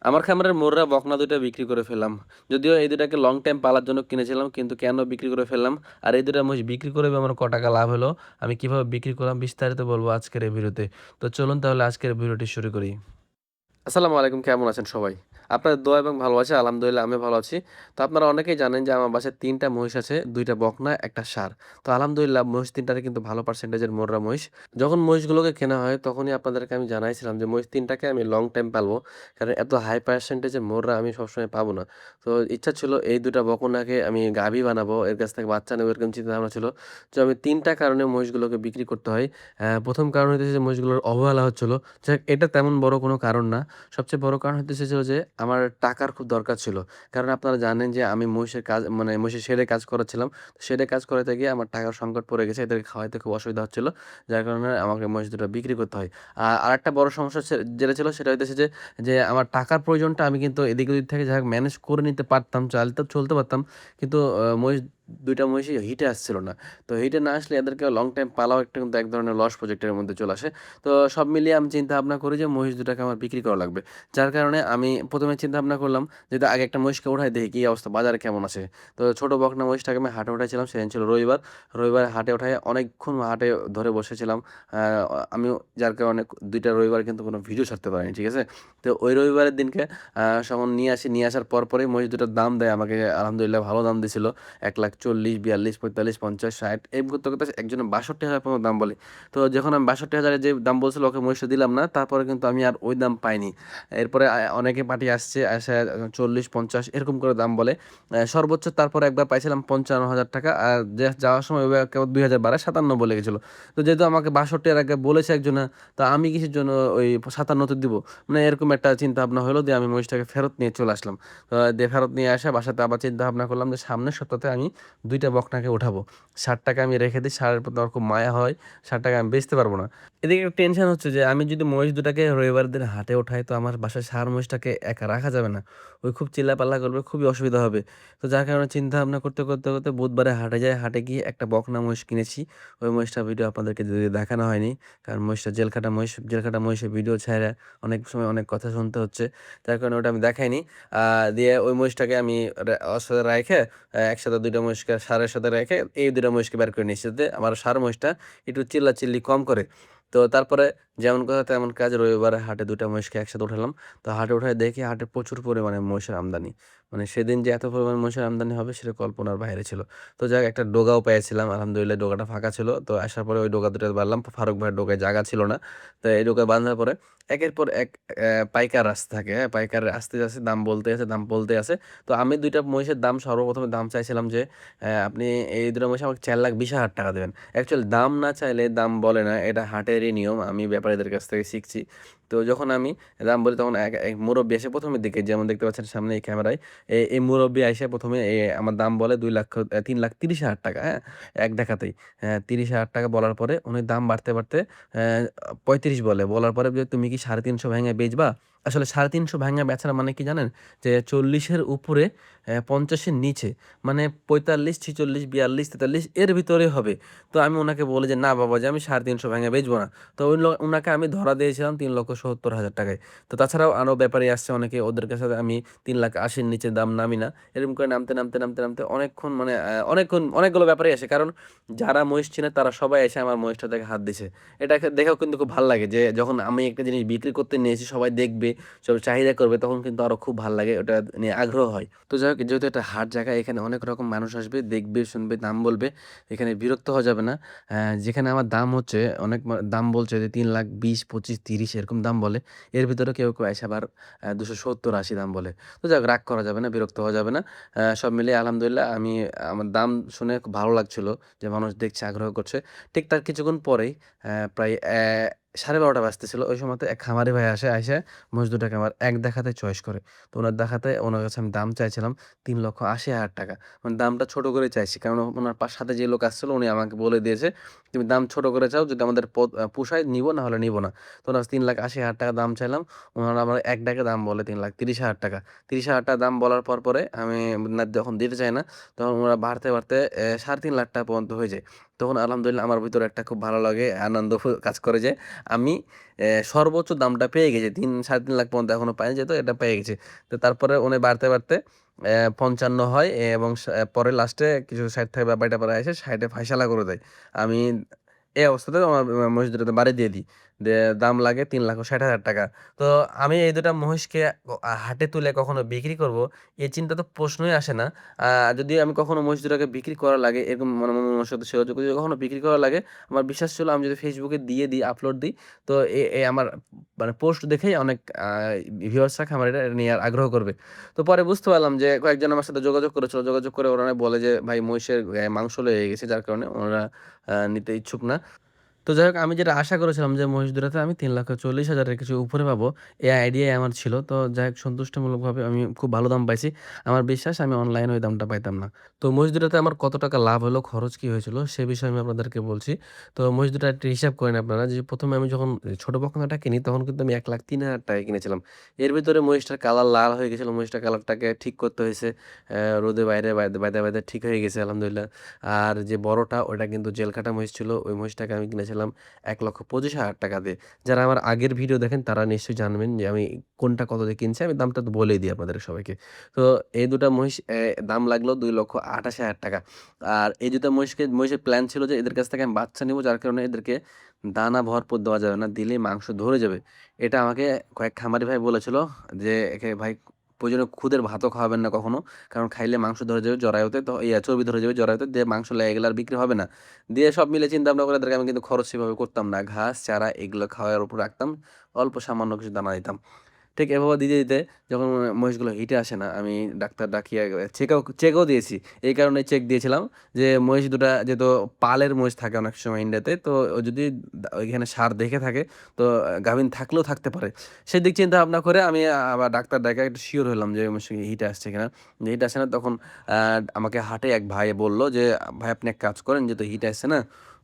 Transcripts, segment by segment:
আমার খামারের মোররা বকনা ২ টা বিক্রি করে ফেললাম। যদিও এই ২ টাকে লং টাইম পালার জন্য কিনেছিলাম, কিন্তু কেন বিক্রি করে ফেললাম? আর এই ২ টা মহিষ বিক্রি করে আমার ক টাকা লাভ হলো? আমি কিভাবে বিক্রি করলাম বিস্তারিত বলব আজকের এই ভিডিওতে। তো চলুন তাহলে আজকের ভিডিওটি শুরু করি। আসসালামু আলাইকুম, কেমন আছেন সবাই? আপনাদের দোয়া এবং ভালোবাসায় আলহামদুলিল্লাহ আমি ভালো আছি। তো আপনারা অনেকেই জানেন যে আমার বাসায় ৩ টা মহিষ আছে, ২ টা বকনা, ১ টা ষাঁড়। তো আলহামদুলিল্লাহ মহিষ ৩ টারই কিন্তু ভালো পার্সেন্টেজের মোররা মহিষ। যখন মহিষগুলোকে কেনা হয় তখনই আপনাদেরকে আমি জানাইছিলাম যে মহিষ ৩ টাকে আমি লং টাইম পালবো। কারণ এত হাই পার্সেন্টেজের মোররা আমি সবসময় পাবো না। তো ইচ্ছা ছিল এই ২ টা বকনাকে আমি গাভী বানাবো, এর কাছ থেকে বাচ্চা নেবো, এরকম চিন্তাভাবনা ছিল। তো আমি ৩ টা কারণে মহিষগুলোকে বিক্রি করতে হয়। ১ম কারণ হইতেছে যে মহিষগুলোর অবহেলা হচ্ছিল। যাক, এটা তেমন বড় কোনো কারণ না। সবচেয়ে বড় কারণ হইতেছে যে আমার টাকার খুব দরকার ছিল। কারণ আপনারা জানেন যে আমি মহিষের কাজ মানে মহিষের শেডে কাজ করাচ্ছিলাম। শেডে কাজ করাতে গিয়ে আমার টাকার সংকট পড়ে গেছে। এদেরকে খাওয়াইতে খুব অসুবিধা হচ্ছিল। যার কারণে আমাকে মহিষ দুটো বিক্রি করতে হয়। আরেকটা বড় সমস্যা যেটা ছিল সেটা হইতেছে যে আমার টাকার প্রয়োজনটা আমি কিন্তু এদিক ওদিক থেকে যাই হোক ম্যানেজ করে নিতে পারতাম, চলতে পারতাম। কিন্তু মহিষ ২ টা মহিষই হিটে আসছিল না। তো হিটে না আসলে এদেরকে লং টাইম পালাও একটা কিন্তু এক ধরনের লস প্রজেক্টের মধ্যে চলে আসে। তো সব মিলিয়ে আমি চিন্তা ভাবনা করি যে মহিষ দুটাকে আমার বিক্রি করা লাগবে। যার কারণে আমি ১ম এ চিন্তা ভাবনা করলাম যে আগে একটা মহিষকে উঠাই দেখি কি অবস্থা, বাজারে কেমন আছে। তো ছোট বকনা মহিষটাকে আমি হাটে উঠাইছিলাম, সেদিন ছিল রবিবার। রবিবারে হাটে উঠায় অনেকক্ষণ হাটে ধরে বসেছিলাম। আমিও যার কারণে ২ টা রবিবার কিন্তু কোনো ভিডিও ছাড়তে পারিনি। ঠিক আছে? তো ওই রবিবারের দিনকে যখন নিয়ে আসি, নিয়ে আসার পরেই মহিষ দুটার দাম দেয় আমাকে, আলহামদুলিল্লাহ ভালো দাম দিছিল। ১,৪০,০০০, ৪২, ৪৫, ৫০, ৬০ এরকম করতে একজনে ৬২,০০০ পর্যন্ত দাম বলে। তো যখন আমি ৬২,০০০ এর যে দাম বলছিল ওকে মহিষটা দিলাম না। তারপরে কিন্তু আমি আর ওই দাম পাইনি। এরপরে অনেকে পার্টি আসছে, এসে ৪০, ৫০ এরকম করে দাম বলে। সর্বোচ্চ তারপরে একবার পাইছিলাম ৳৫৫,০০০, আর যাওয়ার সময় ওইবার কেবল ২,০০০ বাড়ায় ৫৭ বলে গেছিল। তো যেহেতু আমাকে ৬২ এর আগে বলেছে একজনে, তো আমি কিসের জন্য ওই ৫৭ তে দিব? মানে এরকম একটা চিন্তা ভাবনা হলো, দিয়ে আমি মহিষটাকে ফেরত নিয়ে চলে আসলাম। দিয়ে ফেরত নিয়ে আসা বাসাতে আবার চিন্তা ভাবনা করলাম যে সামনের সপ্তাহে আমি ২ টা বকনাকে উঠাবো। ষাঁড়টাকে আমি রেখে দিই, ষাঁড়ের প্রতি আমার খুব মায়া হয়। ষাঁড়টাকে আমি বেচতে পারব না। এদিকে একটু টেনশন হচ্ছে যে আমি যদি মহিষ দুটাকে রবিবার দিন হাটে উঠাই তো আমার বাসায় ষাঁড় মহিষটাকে একা রাখা যাবে না। ওই খুব চিল্লাপাল্লা করবে, খুবই অসুবিধা হবে। তো যার কারণে চিন্তা ভাবনা করতে বুধবারে হাটে যাই। হাটে গিয়ে একটা বকনা মহিষ কিনেছি। ওই মহিষটার ভিডিও আপনাদেরকে যদিও দেখানো হয়নি। কারণ মহিষটা জেলখাটা মহিষের ভিডিও ছাইড়া অনেক সময় অনেক কথা শুনতে হচ্ছে। যার কারণে ওটা আমি দেখাইনি। দিয়ে ওই মহিষটাকে আমি ওর সাথে রাইখে একসাথে ২ টা মহিষকে ষাঁড়ের সাথে রেখে এই ২ টা মহিষকে বের করে নিয়েছি, যাতে আমার ষাঁড় মহিষটা একটু চিল্লাচিল্লি কম করে। তো তারপরে যেমন কথা তেমন কাজ, রবিবারে হাটে ২ টা মহিষকে একসাথে উঠালাম। তো হাটে উঠায় দেখি হাটে প্রচুর পরিমাণে মহিষের আমদানি। মানে সেদিন যে এত পরিমাণ মহিষের আমদানি হবে সেটা কল্পনার বাইরে ছিল। তো যাক, একটা ডোগাও পেয়েছিলাম। আলহামদুলিল্লাহ ডোগাটা ফাঁকা ছিল। তো আসার পরে ওই ডোগা ২ টা বাঁধলাম। ফারুক ভাইয়ের ডোগায় জায়গা ছিল না। তো এই ডোগায় বাঁধার পরে একের পর এক পাইকার আসতে থাকে, হ্যাঁ? পাইকার আসতে দাম বলতে আছে, দাম বলতে আছে। তো আমি ২ টা মহিষের দাম সর্বপ্রথমে দাম চাইছিলাম যে আপনি এই ২ টা মহিষ আমাকে ৳৪,২০,০০০ দিবেন। অ্যাকচুয়ালি দাম না চাইলে দাম বলে না। এটা হাটেরই নিয়ম। আমি ব্যাপারীদের কাছ থেকে শিখছি। তো যখন আমি দাম বলি তখন এক মুরব্বি এসে ১ম এর দিকে যেমন দেখতে পাচ্ছেন সামনে এই ক্যামেরায়, এই মুরব্বি আইসা ১ম এ আমার দাম বলে ৩,৩০,০০০ হ্যাঁ? এক দেখাতেই। ৩০,০০০ বলার পরে উনি দাম বাড়তে অ্যা ৩৫ বলে। বলার পরে যে, "তুমি কি ৩৫০ ভাইঙা বেচবা?" আসলে ৩৫০ ভাইঙা বেচার মানে কি জানেন? যে ৪০ এর উপরে ৫০ এর নিচে। মানে ৪৫, ৪৬, ৪২, ৪৩ এর ভিতরে হবে। তো আমি উনাকে বলি যে, "না বাবাজি, আমি ৩৫০ ভাইঙা বেচব না।" তো উনাকে আমি ধরা দিয়েছিলাম ৳৩,৭০,০০০ তো তাছাড়াও আরো ব্যাপারী আসছে অনেকে, ওদের কাছে আমি ৩,৮০,০০০ র নিচে দাম নামি না। এরকম করে নামতে অনেকক্ষণ মানে অনেকক্ষণ অনেকগুলো ব্যাপারী আসে। কারণ যারা মহিষ চিনে তারা সবাই এসে আমার মহিষটা দেখে হাত দিছে। এটাকে দেখেও কিন্তু খুব ভাল লাগে যে যখন আমি একটা জিনিস বিক্রি করতে নিয়েছি, সবাই দেখবে, সবাই চাহিদা করবে, তখন কিন্তু আরো খুব ভাল লাগে। ওটা নিয়ে আগ্রহ হয়। তো যাই হোক, যেহেতু এটা হাট জায়গা, এখানে অনেক রকম মানুষ আসবে, দেখবে, শুনবে, দাম বলবে। এখানে বিরক্ত হওয়া যাবে না। যেখানে আমার দাম হচ্ছে অনেক দাম বলছে যে ৩,২০,০০০, ২৫,০০০, ৩০ এরকম দাম বলে। এর ভিতরে কেউ এসে আবার ২৭০, ৮০ দাম বলে। তো যাক, রাগ করা যাবে না, বিরক্ত হওয়া যাবে না। সব মিলিয়ে আলহামদুলিল্লাহ আমার দাম শুনে খুব ভালো লাগছিল যে মানুষ দেখছে, আগ্রহ করছে। ঠিক তার কিছুক্ষণ পরেই প্রায় ১২:৩০ বাজতেছিল। ওই সময়তে এক খামারি ভাই আইসা মহিষ দুটাকে আমার এক দেখাতে চয়েস করে। তো উনার দেখাতে উনার কাছে আমি দাম চাইছিলাম ৳৩,৮০,০০০। মানে দামটা ছোট করে চাইছি। কারণ উনার সাথে যে লোক আসছিল উনি আমাকে বলে দিয়েছে, "তুমি দাম ছোট করে চাও, যদি আমাদের পোষায় নিবো, না হলে নিবো না।" তো উনার ৳৩,৮০,০০০ দাম চাইলাম। উনারা আমার এক ডাকে দাম বলে ৳৩,৩০,০০০। ৳৩০,০০০ দাম বলার পরে আমি যখন দিতে চাই না, তখন উনারা বাড়তে ৳৩,৫০,০০০ পর্যন্ত হয়ে যায়। তো তখন আলহামদুলিল্লাহ আমার ভিতরে একটা খুব ভালো লাগে, আনন্দ কাজ করে যে আমি সর্বোচ্চ দামটা পেয়ে গেছি। ৩-৩.৫ লাখ পর্যন্ত এখনো পাইনি, যেহেতু এটা পেয়ে গেছি। তো তারপরে উনি বাড়তে ৫৫ হয় এবং পরে লাস্টে কিছু সাইড থেকে ব্যাপারটা পরে এসে ৬০ এ ফায়সালা করে দেয়। আমি এই অবস্থাতে আমার মহিষ দুটাতে বাড়ি দিয়ে দিই। দাম লাগে ৩,৬০,০০০ টাকা। তো আমি এই ২ টা মহিষকে হাটে তুলে কখনো বিক্রি করব, এই চিন্তা তো প্রশ্নই আসে না। আ যদি আমি কখনো মহিষ দুটাকে বিক্রি করা লাগে, এরকম মনে মনের সাথে যোগাযোগ যদি কখনো বিক্রি করা লাগে, আমার বিশ্বাস ছিল আমি যদি ফেসবুকে দিয়ে দিই, আপলোড দিই, তো আমার মানে পোস্ট দেখেই অনেক ভিউয়ার্সরা খামারিরা এটা নিয়ে আগ্রহ করবে। তো পরে বুঝতে পারলাম যে কয়েকজন আমার সাথে যোগাযোগ করেছিল। যোগাযোগ করে ওরা বলে যে, "ভাই মহিষের মাংস লয়ে গেছে।" যার কারণে ওনারা নিতে ইচ্ছুক না। তো যাই হোক, আমি যেটা আশা করেছিলাম যে মহিষ দুটাতে আমি ৩,৪০,০০০ এর কিছু উপরে পাবো, এই আইডিয়াই আমার ছিল। তো যাই হোক, সন্তুষ্টমূলকভাবে আমি খুব ভালো দাম পাইছি। আমার বিশ্বাস আমি অনলাইনে ওই দামটা পাইতাম না। তো মহিষ দুটাতে আমার কত টাকা লাভ হলো, খরচ কি হয়েছিল সে বিষয়ে আমি আপনাদেরকে বলছি। তো মহিষ দুটা একটু হিসাব করেন আপনারা, যে ১ম এ আমি যখন ছোট বকনাটা কিনি তখন কিন্তু আমি ৳১,৩০,০০০ কিনেছিলাম। এর ভিতরে মহিষটার কালার লাল হয়ে গেছিল। মহিষটার কালারটাকে ঠিক করতে হয়েছে। রোদে বাইরে বাইদা ঠিক হয়ে গেছে আলহামদুলিল্লাহ। আর যে বড়টা ওটা কিন্তু জেল খাটা মহিষ ছিল। ওই মহিষটাকে আমি কিনেছিলাম ৳১,২৫,০০০ দিয়ে। যারা আমার আগের ভিডিও দেখেন তারা নিশ্চয়ই জানবেন যে আমি কোনটা কত দিয়ে কিনছি। আমি দামটা তো বলেই দিই আপনাদের সবাইকে। তো এই ২ টা মহিষ দাম লাগলো ৳২,৮৮,০০০। আর এই ২ টা মহিষের প্ল্যান ছিল যে এদের কাছ থেকে আমি বাচ্চা নিবো, যার কারণে এদেরকে দানা ভরপুর দেওয়া যাবে না। দিলেই মাংস ধরে যাবে। এটা আমাকে কয়েক খামারি ভাই বলেছিল যে, "একে ভাই প্রয়োজনে খুদের ভাতও খাওয়াবেন না কখনো। কারণ খাইলে মাংস ধরে যাবে জরায়ুতে, তো চর্বি ধরে যাবে জরায়ুতে, দিয়ে মাংস লেগে গেলে আর বিক্রি হবে না।" দিয়ে সব মিলে চিন্তা ভাবনা করে এদেরকে আমি কিন্তু খরচ সেভাবে করতাম না। ঘাস, চারা এগুলো খাওয়ার উপর রাখতাম। অল্প সামান্য কিছু দানা দিতাম। ঠিক এভাবে দিতে যখন মহিষগুলো হিটে আসে না, আমি ডাক্তার ডাকিয়ে চেকও দিয়েছি। এই কারণে চেক দিয়েছিলাম যে মহিষ দুটা যেহেতু পালের মহিষ থাকে অনেক সময় ইন্ডিয়াতে, তো ও যদি ওইখানে সার দেখে থাকে, তো গাভীন থাকলেও থাকতে পারে। সেদিক চিন্তা ভাবনা করে আমি আবার ডাক্তার ডাইকা একটু সিওর হলাম যে মহিষ হিটে আসছে কিনা। যে হিটে আসে না, তখন আ আমাকে হাটে এক ভাই বলল যে, "ভাই আপনি এক কাজ করেন, যেহেতু হিটে আসছে না,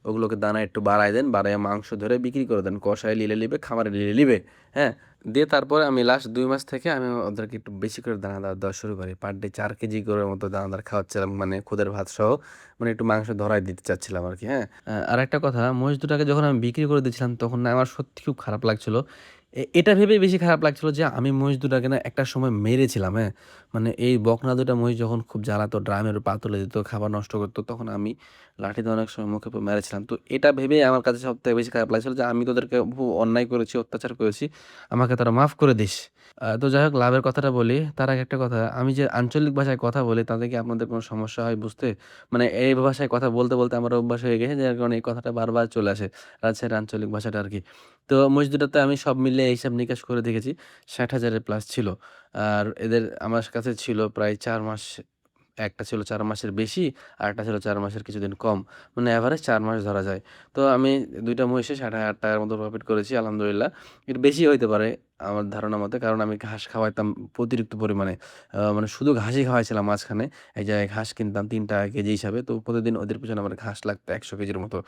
ওগুলোকে দানা একটু বাড়ায় দেন, বাড়াইয়া মাংস ধরে বিক্রি করে দেন। কষায় নিলে নিবে, খামারে নিলে নিবে।" হ্যাঁ? দিয়ে তারপরে আমি লাস্ট ২ মাস থেকে আমি ওদেরকে একটু বেশি করে দানাদার দেওয়া শুরু করি। পার ডে ৪ কেজি করে মতো দানাদার খাওয়াচ্ছিলাম। মানে খুদের ভাত সহ, মানে একটু মাংস ধরায় দিতে চাচ্ছিলাম আরকি, হ্যাঁ? আরেকটা কথা, মহিষ দুটাকে যখন আমি বিক্রি করে দিচ্ছিলাম তখন না আমার সত্যি খুব খারাপ লাগছিল। এটা ভেবেই বেশি খারাপ লাগছিল যে আমি মহিষ দুটাকে না একটা সময় মেরেছিলাম, হ্যাঁ? মানে এই বকনা ২ টা মহিষ যখন খুব জ্বালাতো, ড্রামের পা তুলে দিত, খাবার নষ্ট করত, তখন আমি লাঠি দিয়ে অনেক সময় মুখে মেরেছিলাম। তো এটা ভেবেই আমার কাছে সবথেকে বেশি খারাপ লাগছিল যে আমি তোদেরকে অন্যায় করেছি, অত্যাচার করেছি। আমাকে তোরা মাফ করে দিস। তো যাই হোক, লাভের কথাটা বলি। তার আগে একটা কথা, আমি যে আঞ্চলিক ভাষায় কথা বলি তাতে কি আপনাদের কোনো সমস্যা হয় বুঝতে? মানে এই ভাষায় কথা বলতে আমার অভ্যাস হয়ে গেছে, যার কারণে এই কথাটা বারবার চলে আসে। রাজশাহীর আঞ্চলিক ভাষাটা আরকি। তো মহিষ দুটাতে আমি সব মিলিয়ে হিসাব নিকাশ করে দেখেছি ৬০,০০০ এর প্লাস ছিল। আর এদের আমার কাছে ছিল প্রায় ৪ মাস। একটা ছিল ৪ মাসের বেশি, আরেকটা ছিল ৪ মাসের কিছুদিন কম। মানে এভারেজ ৪ মাস ধরা যায়। তো আমি ২ টা মহিষে ৳৬০,০০০ র মতো প্রফিট করেছি আলহামদুলিল্লাহ। একটু বেশি হইতে পারে আমার ধারণা মতে। কারণ আমি ঘাস খাওয়াইতাম অতিরিক্ত পরিমাণে। মানে শুধু ঘাসই খাওয়াইছিলাম মাঝখানে। এই যে ঘাস কিনতাম ৳৩ কেজি হিসাবে। তো প্রতিদিন ওদের পেছনে আমার ঘাস লাগতো ১০০ কেজির মতো।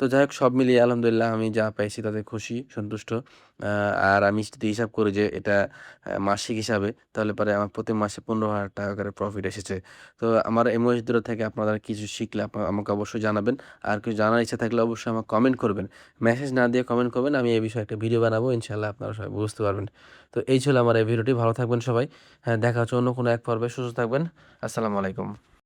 তো যাই হোক, সব মিলিয়ে আলহামদুলিল্লাহ আমি যা পাইছি তাতে খুশি, সন্তুষ্ট। আ আর আমি যদি হিসাব করি যে এটা মাসিক হিসাবে, তাহলে পরে আমার প্রতি মাসে ৳১৫,০০০ করে প্রফিট এসেছে। তো আমার এই মহিষগুলো থেকে আপনারা কিছু শিখলে আমাকে অবশ্যই জানাবেন। আর কিছু জানার ইচ্ছা থাকলে অবশ্যই আমাকে কমেন্ট করবেন। মেসেজ না দিয়ে কমেন্ট করবেন। আমি এই বিষয়ে একটা ভিডিও বানাবো। ইনশাআল্লাহ আপনারা সবাই বুঝতে পারবেন। তো এই ছিল আমার এই ভিডিওটি। ভালো থাকবেন সবাই। হ্যাঁ, দেখা হচ্ছে অন্য কোনো এক পর্বে। সুস্থ থাকবেন। আসসালামু আলাইকুম।